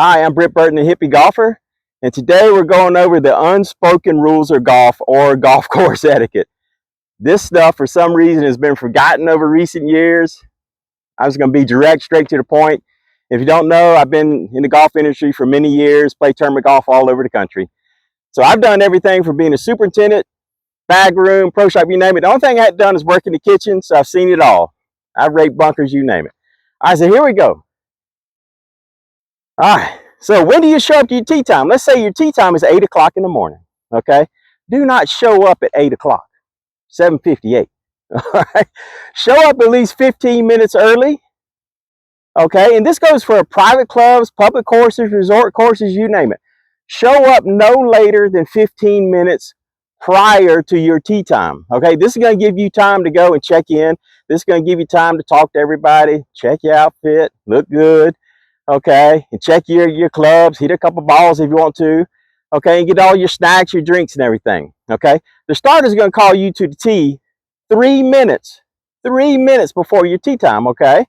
Hi, I'm Britt Burton, the hippie golfer, and today we're going over the unspoken rules of golf or golf course etiquette. This stuff, for some reason, has been forgotten over recent years. I was going to be direct, straight to the point. If you don't know, I've been in the golf industry for many years, played tournament golf all over the country. So I've done everything from being a superintendent, bag room, pro shop, you name it. The only thing I haven't done is work in the kitchen, so I've seen it all. I've raked bunkers, you name it. All right, so here we go. All right. So when do you show up to your tee time? Let's say your tee time is 8 o'clock in the morning, okay? Do not show up at 8 o'clock, 7:58, all right? Show up at least 15 minutes early, okay? And this goes for private clubs, public courses, resort courses, you name it. Show up no later than 15 minutes prior to your tee time, okay? This is going to give you time to go and check in. This is going to give you time to talk to everybody, check your outfit, look good. Okay, and check your clubs, hit a couple balls if you want to, okay, and get all your snacks, your drinks, and everything, okay? The starter is going to call you to the tee 3 minutes before your tee time, okay?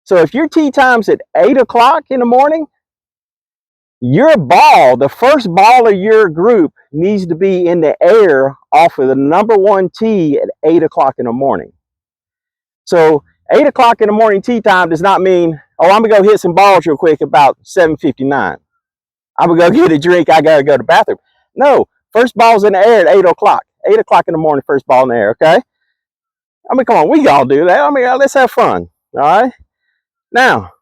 So if your tee time's at 8 o'clock in the morning, your ball, the first ball of your group, needs to be in the air off of the number one tee at 8 o'clock in the morning. So 8 o'clock in the morning tee time does not mean, oh, I'm going to go hit some balls real quick about 7:59. I'm going to go get a drink. I got to go to the bathroom. No, first ball's in the air at 8 o'clock. 8 o'clock in the morning, first ball in the air, okay? I mean, come on, we all do that. I mean, let's have fun, all right? Now,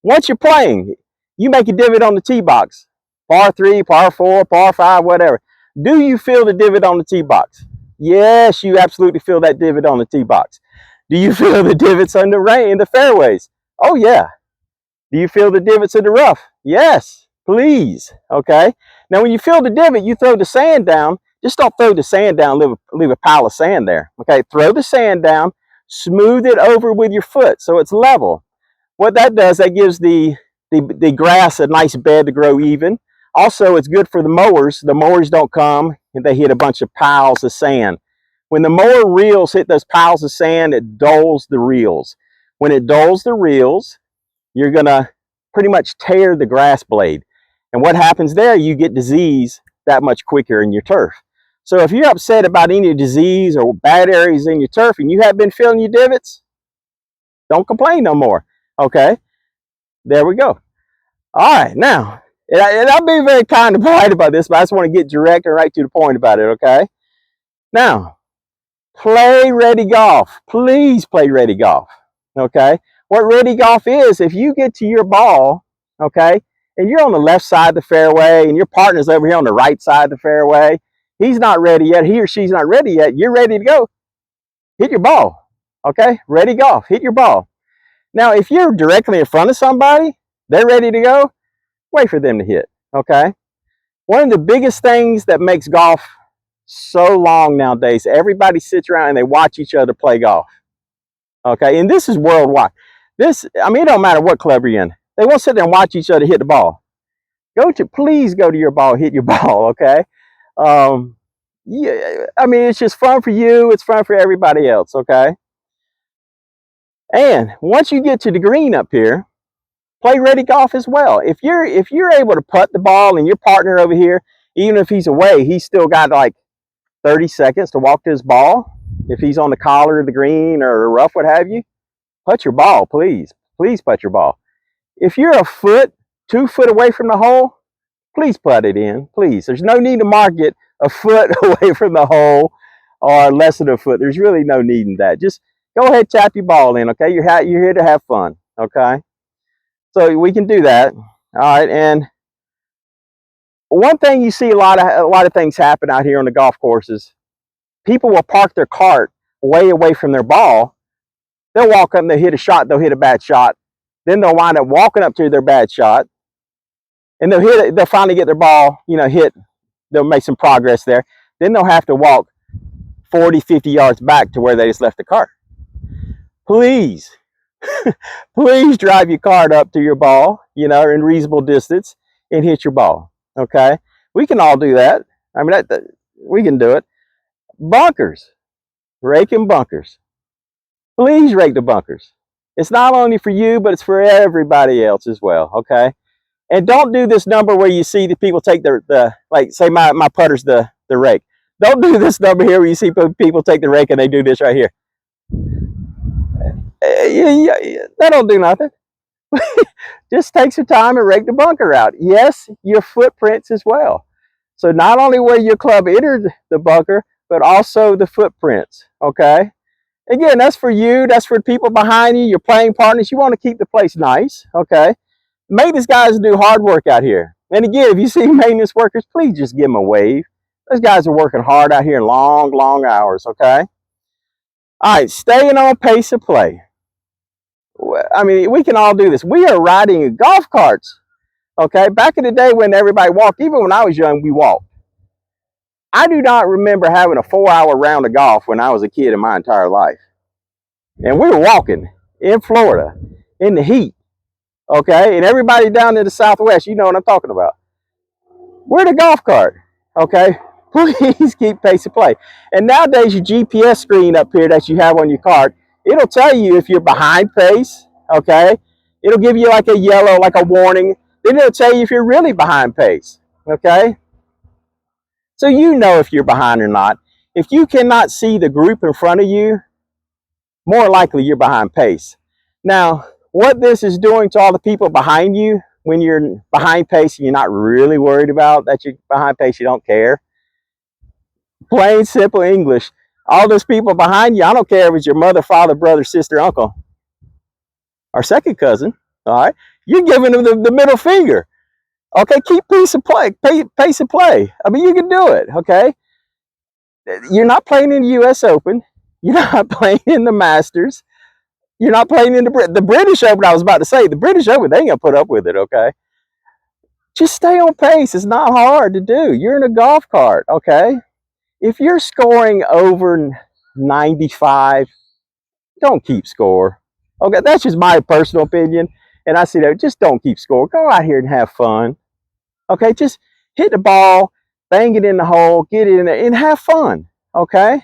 once you're playing, you make a divot on the tee box. Par 3, par 4, par 5, whatever. Do you feel the divot on the tee box? Yes, you absolutely feel that divot on the tee box. Do you feel the divots in the fairways? Oh, yeah. Do you feel the divots in the rough? Yes, please. Okay. Now, when you feel the divot, you throw the sand down. Just don't throw the sand down, leave a pile of sand there. Okay. Throw the sand down, smooth it over with your foot so it's level. What that does, that gives the grass a nice bed to grow even. Also, it's good for the mowers. The mowers don't come and they hit a bunch of piles of sand. When the mower reels hit those piles of sand, it dulls the reels. When it dulls the reels, you're going to pretty much tear the grass blade. And what happens there, you get disease that much quicker in your turf. So if you're upset about any disease or bad areas in your turf and you have been filling your divots, don't complain no more. Okay, there we go. All right, now, and I'll be very kind and polite about this, but I just want to get direct and right to the point about it, okay? Now, play ready golf. Please play ready golf, okay? What ready golf is, if you get to your ball, okay, and you're on the left side of the fairway and your partner's over here on the right side of the fairway, he's not ready yet, he or she's not ready yet, you're ready to go, hit your ball, okay? Ready golf, hit your ball. Now, if you're directly in front of somebody, they're ready to go, wait for them to hit, okay? One of the biggest things that makes golf so long nowadays, everybody sits around and they watch each other play golf, okay? And this is worldwide. I mean, it don't matter what club you're in. They won't sit there and watch each other hit the ball. Please go to your ball, hit your ball, okay? Yeah, I mean, it's just fun for you. It's fun for everybody else, okay? And once you get to the green up here, play ready golf as well. If you're able to putt the ball and your partner over here, even if he's away, he's still got like 30 seconds to walk to his ball. If he's on the collar of the green or rough, what have you, putt your ball, please. Please putt your ball. If you're a foot, 2 foot away from the hole, please putt it in, please. There's no need to mark it a foot away from the hole or less than a foot. There's really no need in that. Just go ahead, tap your ball in, okay? You're here to have fun, okay? So we can do that, all right? And one thing you see a lot of things happen out here on the golf courses. People will park their cart way away from their ball. They'll walk up and they'll hit a shot. They'll hit a bad shot. Then they'll wind up walking up to their bad shot, and they'll hit it. They'll finally get their ball, hit. They'll make some progress there. Then they'll have to walk 40, 50 yards back to where they just left the cart. Please, please drive your cart up to your ball, in reasonable distance and hit your ball, okay? We can all do that. I mean, we can do it. Bunkers, raking bunkers. Please rake the bunkers. It's not only for you, but it's for everybody else as well, okay? And don't do this number where you see the people take the like, say my putter's the rake. Don't do this number here where you see people take the rake and they do this right here. That don't do nothing. Just take some time and rake the bunker out. Yes, your footprints as well. So not only where your club entered the bunker, but also the footprints, okay? Again, that's for you. That's for people behind you, your playing partners. You want to keep the place nice, okay? Maintenance guys do hard work out here. And again, if you see maintenance workers, please just give them a wave. Those guys are working hard out here, long, long hours, okay? All right, staying on pace of play. I mean, we can all do this. We are riding golf carts, okay? Back in the day when everybody walked, even when I was young, we walked. I do not remember having a 4-hour round of golf when I was a kid in my entire life. And we were walking in Florida in the heat, okay? And everybody down in the Southwest, you know what I'm talking about. We're the golf cart, okay? Please keep pace of play. And nowadays, your GPS screen up here that you have on your cart, it'll tell you if you're behind pace, okay? It'll give you like a yellow, like a warning. Then it'll tell you if you're really behind pace, okay? So you know if you're behind or not. If you cannot see the group in front of you, more likely you're behind pace. Now, what this is doing to all the people behind you, when you're behind pace and you're not really worried about that you're behind pace, you don't care. Plain, simple English. All those people behind you, I don't care if it's your mother, father, brother, sister, uncle, or second cousin, all right? You're giving them the middle finger. Okay, keep pace of play. Pace of play. I mean, you can do it, okay? You're not playing in the U.S. Open. You're not playing in the Masters. You're not playing in the British Open. I was about to say, the British Open, they ain't going to put up with it, okay? Just stay on pace. It's not hard to do. You're in a golf cart, okay? If you're scoring over 95, don't keep score. Okay, that's just my personal opinion. And I see that, just don't keep score. Go out here and have fun. Okay, just hit the ball, bang it in the hole, get it in there, and have fun. Okay?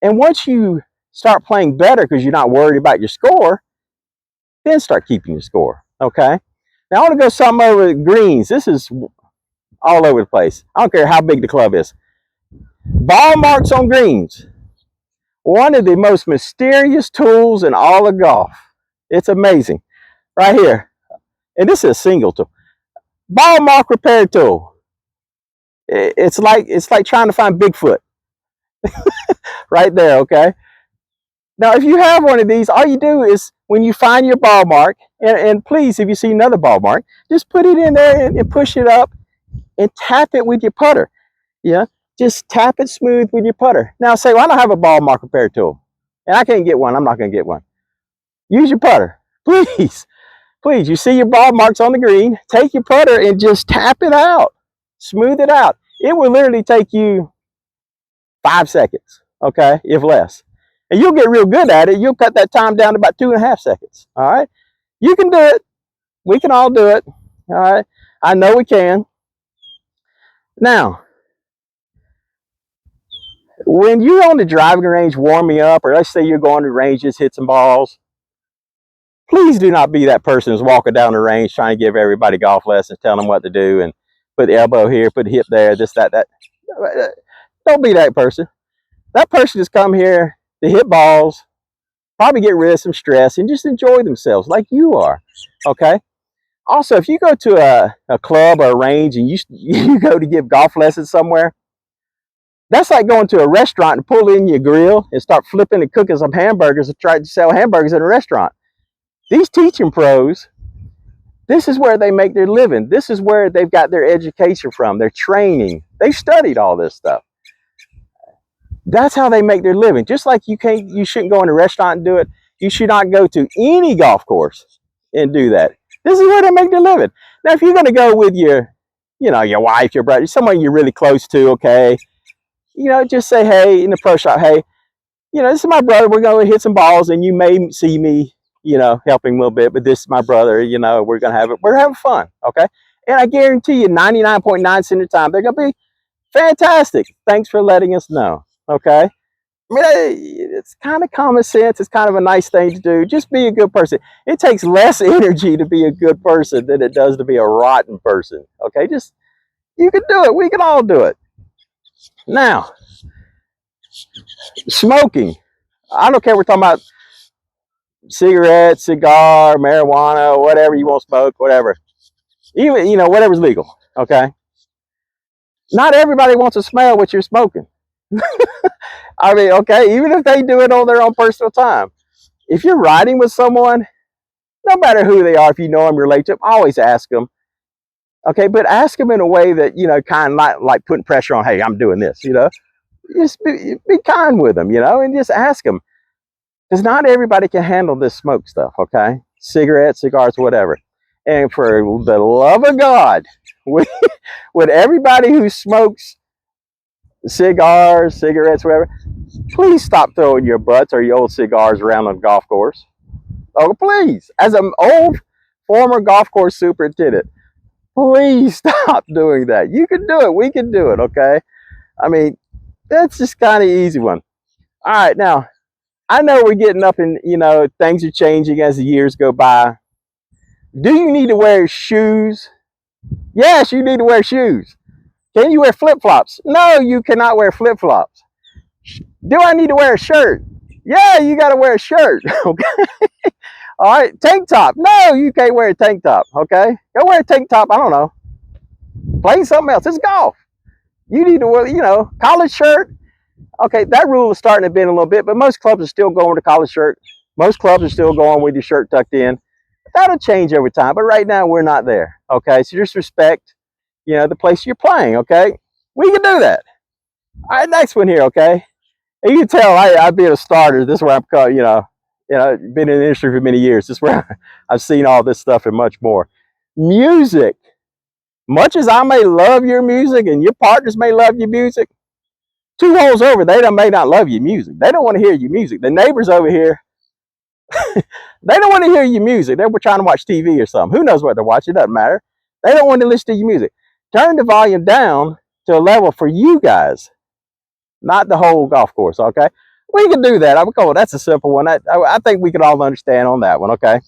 And once you start playing better because you're not worried about your score, then start keeping your score. Okay? Now I want to go something over the greens. This is all over the place. I don't care how big the club is. Ball marks on greens. One of the most mysterious tools in all of golf. It's amazing. Right here. And this is a single tool. Ball mark repair tool. It's like trying to find Bigfoot. Right there, okay? Now, if you have one of these, all you do is when you find your ball mark, and please, if you see another ball mark, just put it in there and push it up and tap it with your putter. Yeah, just tap it smooth with your putter. Now, say, well, I don't have a ball mark repair tool, and I can't get one. I'm not going to get one. Use your putter, please. Please, you see your ball marks on the green, take your putter and just tap it out. Smooth it out. It will literally take you 5 seconds, okay, if less. And you'll get real good at it. You'll cut that time down to about 2.5 seconds, all right? You can do it. We can all do it, all right? I know we can. Now, when you're on the driving range warming up, or let's say you're going to the range, just hit some balls, please do not be that person who's walking down the range trying to give everybody golf lessons, telling them what to do, and put the elbow here, put the hip there, this, that. Don't be that person. That person has come here to hit balls, probably get rid of some stress, and just enjoy themselves like you are, okay? Also, if you go to a club or a range and you go to give golf lessons somewhere, that's like going to a restaurant and pull in your grill and start flipping and cooking some hamburgers and try to sell hamburgers in a restaurant. These teaching pros, this is where they make their living. This is where they've got their education from, their training. They've studied all this stuff. That's how they make their living. Just like you shouldn't go in a restaurant and do it. You should not go to any golf course and do that. This is where they make their living. Now, if you're going to go with your wife, your brother, someone you're really close to, okay, just say, hey, in the pro shop, hey, this is my brother. We're going to hit some balls, and you may see me, helping a little bit, but this is my brother. We're going to have it. We're having fun, okay? And I guarantee you, 99.9% of the time, they're going to be fantastic. Thanks for letting us know. Okay. I mean, it's kind of common sense. It's kind of a nice thing to do. Just be a good person. It takes less energy to be a good person than it does to be a rotten person. Okay, just you can do it. We can all do it. Now, smoking. I don't care. We're talking about cigarette, cigar, marijuana, whatever you want to smoke, whatever. Even whatever's legal. Okay. Not everybody wants to smell what you're smoking. I mean, okay, even if they do it on their own personal time. If you're riding with someone, no matter who they are, if you know them, relate to them, always ask them. Okay, but ask them in a way that, kind of like putting pressure on, hey, I'm doing this, Just be kind with them, and just ask them. Because not everybody can handle this smoke stuff, okay? Cigarettes, cigars, whatever. And for the love of God, with everybody who smokes cigars, cigarettes, whatever, please stop throwing your butts or your old cigars around on the golf course. Oh, please. As an old former golf course superintendent, please stop doing that. You can do it. We can do it, okay? I mean, that's just kind of easy one. All right, now, I know we're getting up and, things are changing as the years go by. Do you need to wear shoes? Yes, you need to wear shoes. Can you wear flip-flops? No, you cannot wear flip-flops. Do I need to wear a shirt? Yeah, you got to wear a shirt, okay? All right, tank top. No, you can't wear a tank top, okay? Go wear a tank top, I don't know. Play something else. It's golf. You need to wear, collared shirt. Okay, that rule is starting to bend a little bit, but most clubs are still going with a collared shirt. Most clubs are still going with your shirt tucked in. That'll change over time, but right now we're not there, okay? So just respect, the place you're playing, okay? We can do that. All right, next one here, okay? And you can tell I've been a starter. This is where I'm, been in the industry for many years. This is where I've seen all this stuff and much more. Music. Much as I may love your music and your partners may love your music, two holes over, they may not love your music. They don't want to hear your music. The neighbors over here, they don't want to hear your music. They were trying to watch TV or something. Who knows what they're watching? It doesn't matter. They don't want to listen to your music. Turn the volume down to a level for you guys, not the whole golf course, okay? We can do that. That's a simple one. I think we can all understand on that one, okay?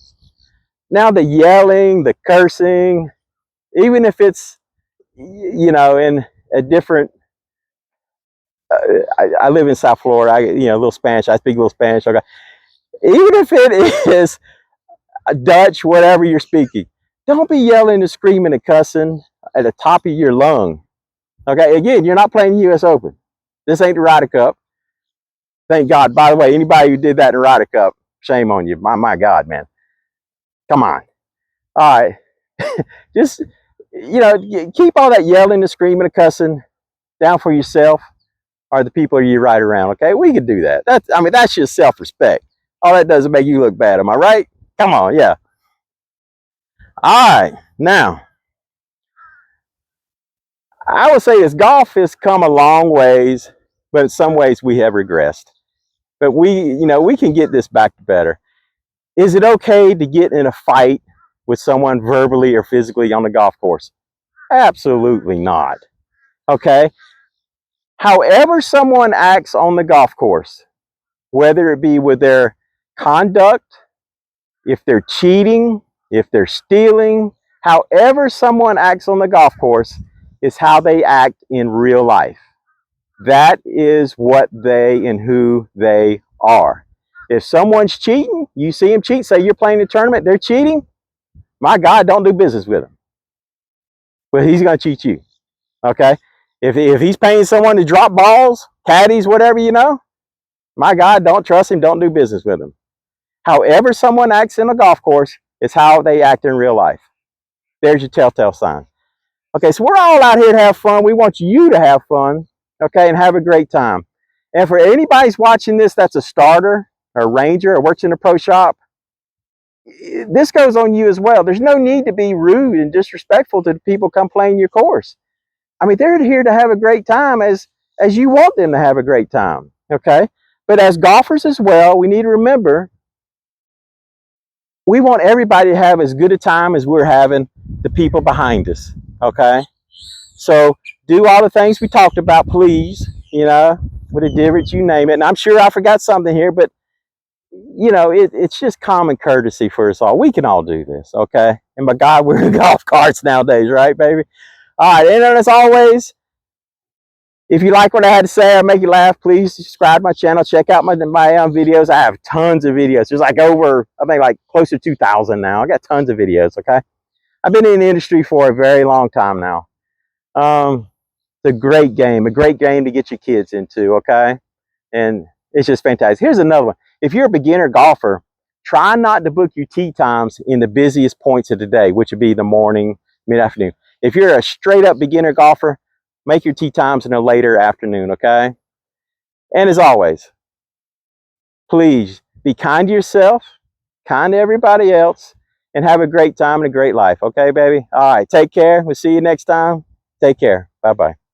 Now the yelling, the cursing, even if it's, in a different, I live in South Florida, a little Spanish, I speak a little Spanish, okay? Even if it is Dutch, whatever you're speaking, don't be yelling and screaming and cussing at the top of your lung, okay? Again, you're not playing the U.S. Open. This ain't the Ryder Cup. Thank God. By the way, anybody who did that in the Ryder Cup, shame on you. My God, man. Come on. All right. Just, keep all that yelling and screaming and cussing down for yourself or the people you ride around, okay? We can do that. That's just self-respect. All that does is make you look bad. Am I right? Come on, yeah. All right. Now, I would say this golf has come a long ways, but in some ways we have regressed. But we can get this back to better. Is it okay to get in a fight with someone verbally or physically on the golf course? Absolutely not. Okay? However someone acts on the golf course, whether it be with their conduct, if they're cheating, if they're stealing, however someone acts on the golf course is how they act in real life. That is what they and who they are. If someone's cheating, you see him cheat, say you're playing the tournament, they're cheating, my God, don't do business with him. But he's going to cheat you, okay? If he's paying someone to drop balls, caddies, whatever, my God, don't trust him, don't do business with him. However someone acts in a golf course is how they act in real life. There's your telltale sign. Okay, so we're all out here to have fun. We want you to have fun, okay, and have a great time. And for anybody's watching this that's a starter or a ranger or works in a pro shop, this goes on you as well. There's no need to be rude and disrespectful to the people come playing your course. They're here to have a great time as you want them to have a great time, okay? But as golfers as well, we need to remember we want everybody to have as good a time as we're having the people behind us, okay? So do all the things we talked about, please, with a divot, you name it. And I'm sure I forgot something here, but you know, it's just common courtesy for us all. We can all do this, okay? And by God, we're in golf carts nowadays, right, baby? All right, and as always, if you like what I had to say, I make you laugh, please subscribe to my channel. Check out my videos. I have tons of videos. There's like over, I think like close to 2,000 now. I got tons of videos, okay? I've been in the industry for a very long time now. It's a great game to get your kids into, okay? And it's just fantastic. Here's another one. If you're a beginner golfer, try not to book your tee times in the busiest points of the day, which would be the morning, mid-afternoon. If you're a straight up beginner golfer, make your tee times in a later afternoon, okay? And as always, please be kind to yourself, kind to everybody else, and have a great time and a great life, okay, baby? All right, take care. We'll see you next time. Take care. Bye-bye.